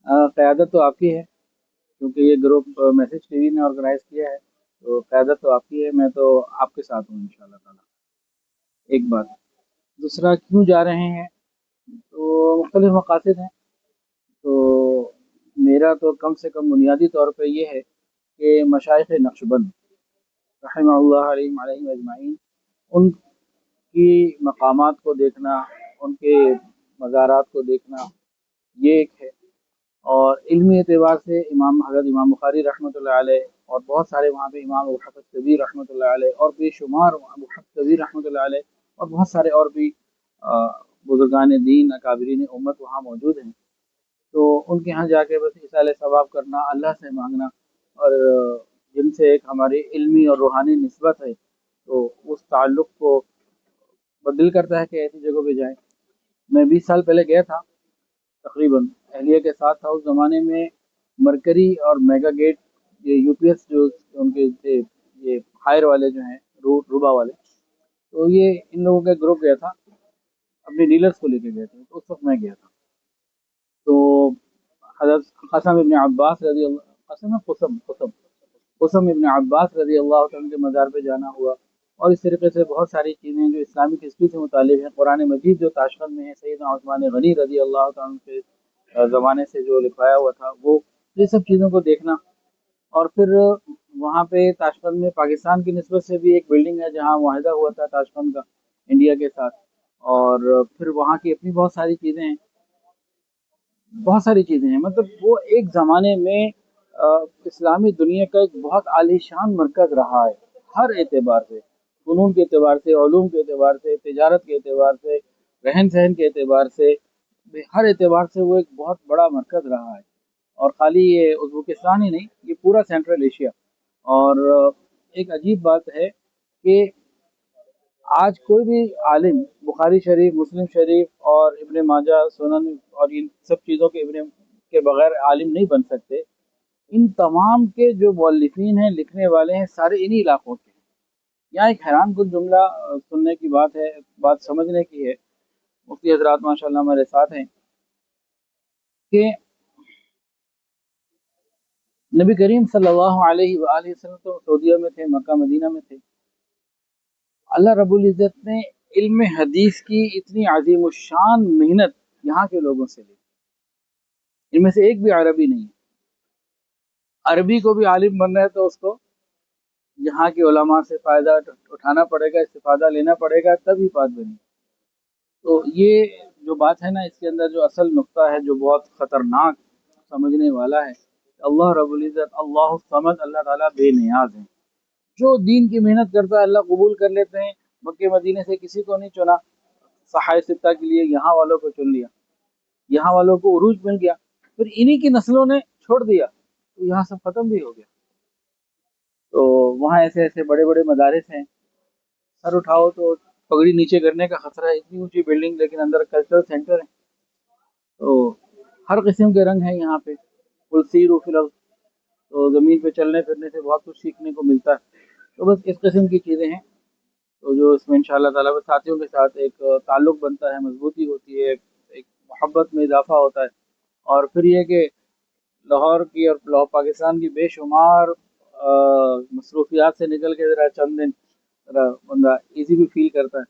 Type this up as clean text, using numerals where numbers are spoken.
قیادت تو آپ کی ہے، کیونکہ یہ گروپ میسج ٹی وی نے آرگنائز کیا ہے، تو قیادت تو آپ کی ہے، میں تو آپ کے ساتھ ہوں انشاءاللہ تعالی۔ ایک بات، دوسرا کیوں جا رہے ہیں، تو مختلف مقاصد ہیں۔ تو میرا تو کم سے کم بنیادی طور پہ یہ ہے کہ مشائخ نقشبند رحمہ اللہ علیہم علیہم اجمعین، ان کی مقامات کو دیکھنا، ان کے مزارات کو دیکھنا، یہ ایک ہے۔ اور علمی اعتبار سے امام حضرت امام بخاری رحمۃ اللہ علیہ، اور بہت سارے وہاں پہ امام ابو حفص کبیر رحمۃ اللہ علیہ، اور بے شمار ابو حفص کبیر رحمۃ اللہ علیہ، اور بہت سارے اور بھی بزرگان دین اکابرین امت وہاں موجود ہیں۔ تو ان کے ہاں جا کے بس اصالہ ثواب کرنا، اللہ سے مانگنا، اور جن سے ایک ہماری علمی اور روحانی نسبت ہے، تو اس تعلق کو بدل کرتا ہے کہ ایسی جگہوں پہ جائیں۔ میں 20 سال پہلے گیا تھا تقریباً، اہلیہ کے ساتھ تھا۔ اس زمانے میں مرکری اور میگا گیٹ، یہ یو پی ایس جو ان کے تھے، یہ ہائر والے جو ہیں، روبا والے، تو یہ ان لوگوں کا گروپ گیا تھا، اپنے ڈیلرز کو لے کے گئے تھے، تو اس وقت میں گیا تھا۔ تو حضرت قاسم ابن عباس رضی اللہ، قسم ابن عباس رضی اللہ عنہ کے مزار پہ جانا ہوا، اور اس طریقے سے بہت ساری چیزیں جو اسلامک ہسٹری سے متعلق ہیں۔ قرآن مجید جو تاشقند میں ہے، سیدنا عثمان غنی رضی اللہ عنہ کے زمانے سے جو لکھوایا ہوا تھا، وہ یہ سب چیزوں کو دیکھنا۔ اور پھر وہاں پہ تاشقند میں پاکستان کی نسبت سے بھی ایک بلڈنگ ہے جہاں معاہدہ ہوا تھا تاشقند کا انڈیا کے ساتھ، اور پھر وہاں کی اپنی بہت ساری چیزیں ہیں، بہت ساری چیزیں ہیں۔ مطلب وہ ایک زمانے میں اسلامی دنیا کا ایک بہت عالی شان مرکز رہا ہے، ہر اعتبار سے، فنون کے اعتبار سے، علوم کے اعتبار سے، تجارت کے اعتبار سے، رہن سہن کے اعتبار سے، ہر اعتبار سے وہ ایک بہت بڑا مرکز رہا ہے۔ اور خالی یہ ازبکستان ہی نہیں، یہ پورا سینٹرل ایشیا۔ اور ایک عجیب بات ہے کہ آج کوئی بھی عالم بخاری شریف، مسلم شریف اور ابن ماجہ، سنن اور ان سب چیزوں کے ابن کے بغیر عالم نہیں بن سکتے۔ ان تمام کے جو مؤلفین ہیں، لکھنے والے ہیں، سارے انہی علاقوں کے ہیں۔ یہاں ایک حیران کن جملہ سننے کی بات ہے، بات سمجھنے کی ہے، مفتی حضرات ماشاءاللہ ہمارے ساتھ ہیں، کہ نبی کریم صلی اللہ علیہ وآلہ وسلم تو سعودیہ میں تھے، مکہ مدینہ میں تھے۔ اللہ رب العزت نے علم حدیث کی اتنی عظیم الشان محنت یہاں کے لوگوں سے لی، ان میں سے ایک بھی عربی نہیں ہے۔ عربی کو بھی عالم بننا ہے تو اس کو یہاں کے علماء سے فائدہ اٹھانا پڑے گا، استفادہ لینا پڑے گا، تب ہی بات بنی۔ تو یہ جو بات ہے نا، اس کے اندر جو اصل نقطہ ہے، جو بہت خطرناک سمجھنے والا ہے، اللہ رب العزت اللہ الصمد، اللہ تعالیٰ بے نیاز ہیں۔ جو دین کی محنت کرتا ہے اللہ قبول کر لیتے ہیں۔ مکے مدینے سے کسی کو نہیں چنا، صحائف ستہ کے لیے یہاں والوں کو چن لیا، یہاں والوں کو عروج مل گیا، پھر انہی کی نسلوں نے چھوڑ دیا، تو یہاں سب ختم بھی ہو گیا۔ تو وہاں ایسے ایسے بڑے بڑے مدارس ہیں، سر اٹھاؤ تو پگڑی نیچے کرنے کا خطرہ ہے، اتنی اونچی بلڈنگ، لیکن اندر کلچرل سینٹر ہے۔ تو ہر قسم کے رنگ ہیں یہاں پہ، قل سیروا فی الارض، تو زمین پہ چلنے پھرنے سے بہت کچھ سیکھنے کو ملتا ہے۔ تو بس اس قسم کی چیزیں ہیں، تو جو اس میں انشاءاللہ تعالیٰ ساتھیوں کے ساتھ ایک تعلق بنتا ہے، مضبوطی ہوتی ہے، ایک محبت میں اضافہ ہوتا ہے۔ اور پھر یہ کہ لاہور کی اور لاہور پاکستان کی بے شمار مصروفیات سے نکل کے ذرا چند دن ذرا بندہ ایزی بھی فیل کرتا ہے۔